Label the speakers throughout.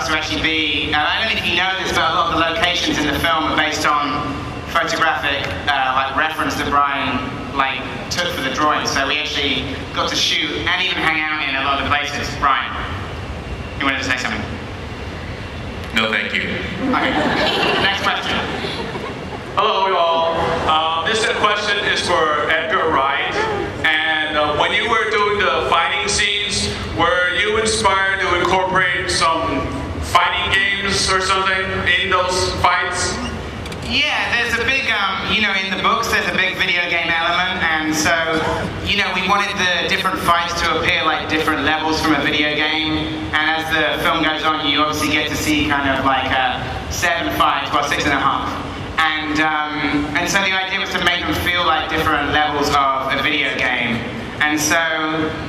Speaker 1: to actually be, I don't know if you know this, but a lot of the locations in the film are based on photographic like reference that Brian took for the drawing. So we actually got to shoot and even hang out in a lot of the places. Brian, you wanted to say something?
Speaker 2: No, thank you.
Speaker 1: Okay. Next question.
Speaker 3: Hello, y'all. This question is for Edgar Wright. And when you were doing the fighting scenes, were you inspired to incorporate some fighting games or something in those fights?
Speaker 1: Yeah, there's a big, in the books there's a big video game element, and so, we wanted the different fights to appear like different levels from a video game, and as the film goes on, you obviously get to see kind of like 7 fights, well 6.5. And so the idea was to make them feel like different levels of a video game. And so,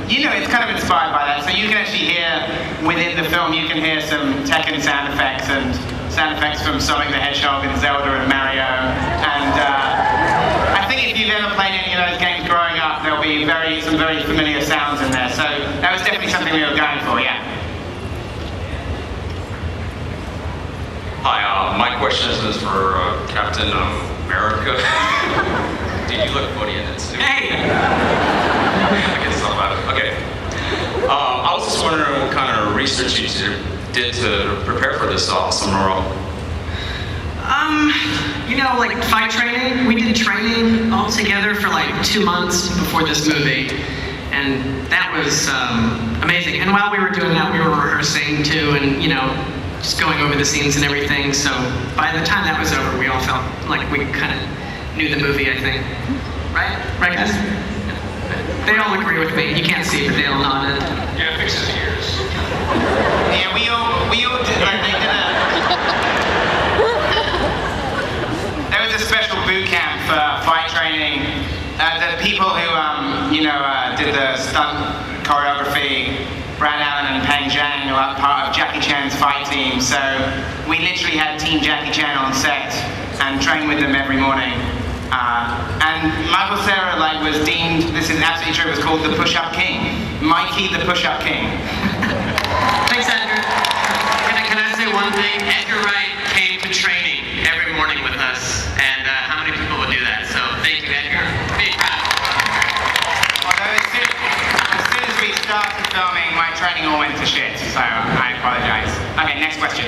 Speaker 1: it's kind of inspired by that. So you can actually hear, within the film, you can hear some Tekken sound effects and sound effects from Sonic the Hedgehog and Zelda and Mario. And I think if you've ever played any of those games growing up, there'll be some very familiar sounds in there. So that was definitely something we were going for, yeah.
Speaker 2: Hi, my question is for Captain America. Dude, you look funny in it too.
Speaker 1: Hey!
Speaker 2: I guess it's not about it. Okay. I was just wondering what kind of research you did to prepare for this awesome role.
Speaker 4: Like fight training. We did training all together for like 2 months before this movie. And that was amazing. And while we were doing that, we were rehearsing too, and just going over the scenes and everything. So by the time that was over, we all felt like we kind of knew the movie, I think. Right? Right, guys? They all agree with me. You can't see, but they all nodded.
Speaker 3: Yeah, fix his ears.
Speaker 1: Yeah, we all did, there was a special boot camp for fight training. The people who, did the stunt choreography, Brad Allen and Peng Zhang, are part of Jackie Chan's fight team. So we literally had Team Jackie Chan on set and trained with them every morning. And Michael Cera was deemed, this is absolutely true, it was called the Push-Up King. Mikey the Push-Up King.
Speaker 4: Thanks, Edgar. Can I say one thing? Edgar Wright came to training every morning with us, and how many people would do that? So thank you, Edgar. Big round.
Speaker 1: Although as soon as we started filming, my training all went to shit, so I apologize. Okay, next question.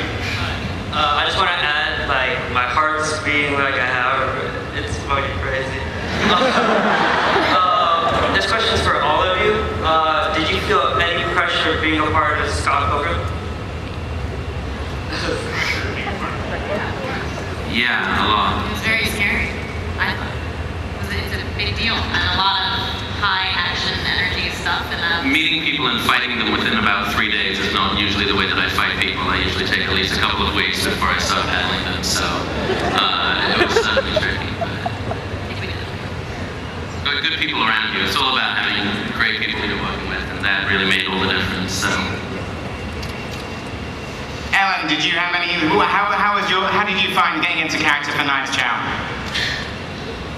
Speaker 5: I just want to add, my heart's beating like I have. It's fucking crazy. This question's for all of you. Did you feel any pressure being a part of Scott Pilgrim?
Speaker 6: Yeah, a lot.
Speaker 7: It was very scary, I thought. It's a big deal, and a lot of high action energy stuff. And
Speaker 6: Meeting people and fighting them within about 3 days is not usually the way that I fight people. I usually take at least a couple of weeks before I start battling them, so it was certainly tricky. But good people around you. It's all about having great people you're working with, and that really made all the difference. So.
Speaker 1: Ellen, did you have any? How did you find getting into character for Knives Chow?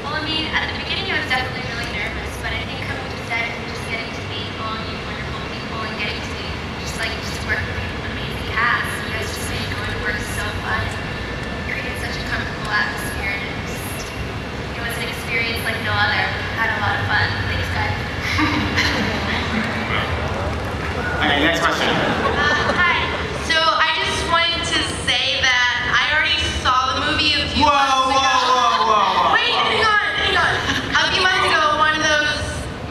Speaker 8: Well, at the beginning I was definitely really nervous, but I think coming to set and just getting to meet all you wonderful people and getting to just work with an amazing cast, you guys just made going to work so fun. Created such a comfortable atmosphere, and it was an experience like no other. Had a lot of fun. Thanks, guys.
Speaker 1: Okay, next question.
Speaker 8: Hi. So I just wanted to say that I already saw the movie a few months ago.
Speaker 1: Whoa.
Speaker 8: Wait, hang on. A few months ago, one of those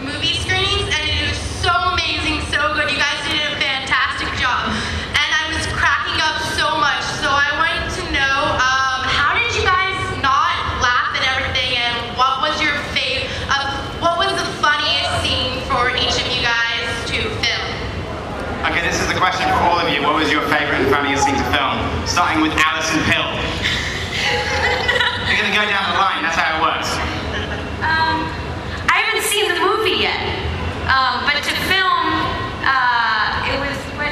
Speaker 8: movie screenings, and it was so amazing, so good. You guys did a fantastic job. And I was cracking up so much. So I wanted to know, how did you guys not laugh at everything, and what was your what was the funniest scene for each of you guys to film?
Speaker 1: Okay, this is the question for all of you. What was your favorite and funniest scene to film? Starting with Alison Pill. You're gonna go down the line, that's how it works.
Speaker 7: I haven't seen the movie yet, but to film, it was what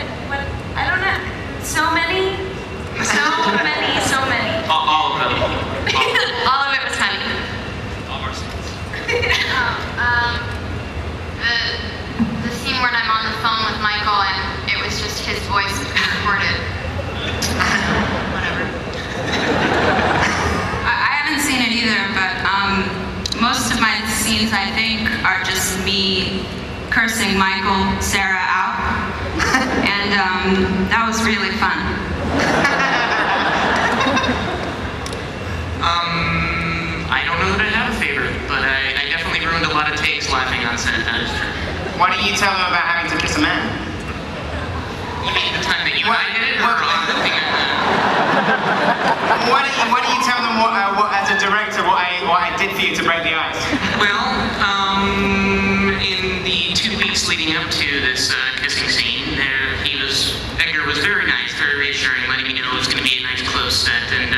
Speaker 7: I don't know. So many.
Speaker 6: All of them.
Speaker 7: All of it was funny.
Speaker 6: All of our scenes.
Speaker 7: The scene when I'm on the phone with Michael and it was just his voice recorded.
Speaker 9: scenes, I think, are just me cursing Michael, Sarah out. And that was really fun.
Speaker 4: I don't know that I have a favorite, but I definitely ruined a lot of takes laughing on set, that is true.
Speaker 1: Why don't you tell them about having to kiss a man?
Speaker 4: You mean the time that you and I did it, or on the thing?
Speaker 1: Why don't you tell them what as a director, what I did for you to break the ice?
Speaker 4: Well, in the 2 weeks leading up to this kissing scene, Edgar was very nice, very reassuring, letting me know it was going to be a nice close set, and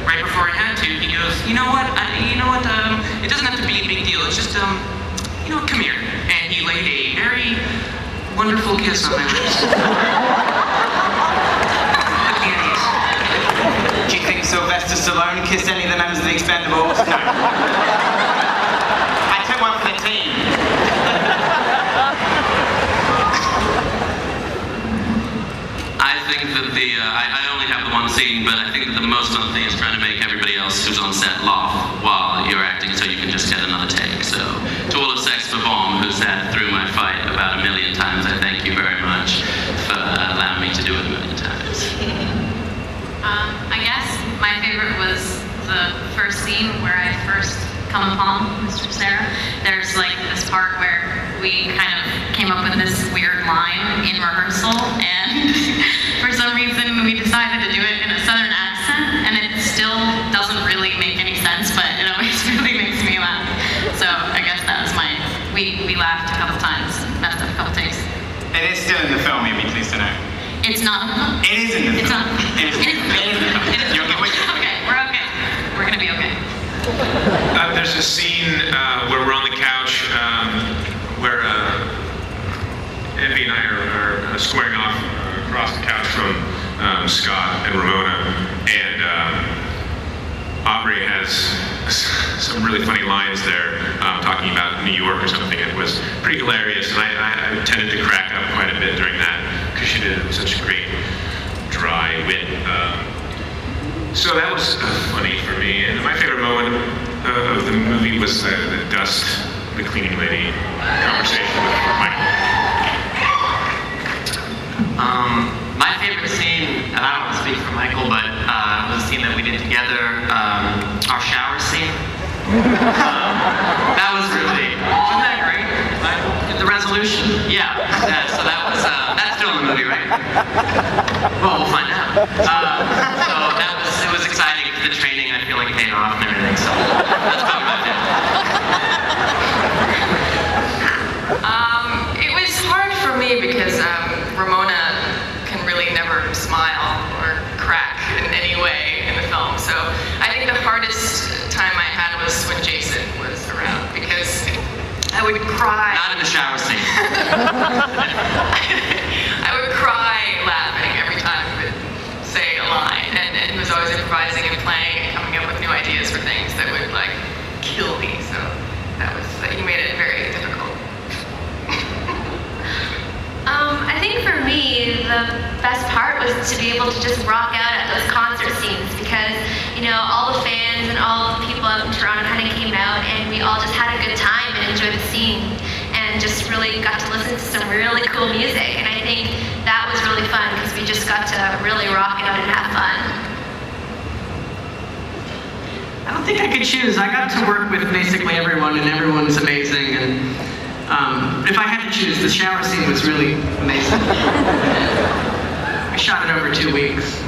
Speaker 4: right before I had to, he goes, you know what, it doesn't have to be a big deal, it's just, come here. And he laid a very wonderful kiss on my lips.
Speaker 1: Do you think Sylvester Stallone kissed any of the members of the Expendables? No. I took one for the team.
Speaker 6: I think that I only have the one scene, but I think that the most fun thing is trying to make everybody else who's on set laugh while you're acting so you can just get another take. So, to all of Sex Bomb, who sat through my fight about 1 million times, I thank you very much for allowing me to do it 1 million times.
Speaker 9: I guess my favorite was the first scene where I first come upon Mr. Sarah. There's like this part where we kind of came up with this weird line in rehearsal, and for some reason we decided to do it in a southern accent, and it still doesn't really make any sense, but it always really makes me laugh. So I guess that was we laughed a couple times, messed up a couple takes.
Speaker 1: It is still in the film, you'd be pleased to know.
Speaker 9: It's not.
Speaker 1: It is in the film.
Speaker 9: It's not.
Speaker 1: It is in the film. You're okay.
Speaker 9: Okay, we're okay. We're gonna be okay.
Speaker 10: There's a scene where we're on the couch where Envy and I are squaring off across the couch from Scott and Ramona, and Aubrey has some really funny lines there talking about New York or something. It was pretty hilarious, and I tended to crack up quite a bit during that because she did such a great dry wit. So that was funny for me. And my favorite moment of the movie was the dust, the cleaning lady conversation with Michael.
Speaker 6: My favorite scene, and I don't want to speak for Michael, but was the scene that we did together, our shower scene. That was really, wasn't that great? The resolution. Yeah. So that was, that's still in the movie, right? Well, we'll find out. So it was exciting. The training, I feel like, paid off and everything. So that's probably my favorite.
Speaker 11: It was hard for me because Ramona can really never smile or crack in any way in the film. So I think the hardest time I had was when Jason was around, because I would cry.
Speaker 6: Not in the shower scene.
Speaker 11: I would cry laughing every time he would say a line, and he was always improvising and playing and coming up with new ideas for things that would like kill me. So he made it very difficult.
Speaker 7: I think for me, the best part was to be able to just rock out at those concert scenes, because, all the fans and all the people out in Toronto kind of came out, and we all just had a good time and enjoyed the scene, and just really got to listen to some really cool music. And I think that was really fun, because we just got to really rock out and have fun.
Speaker 4: I don't think I could choose. I got to work with basically everyone, and everyone's amazing. And if I had to choose, the shower scene was really amazing. I shot it over 2 weeks.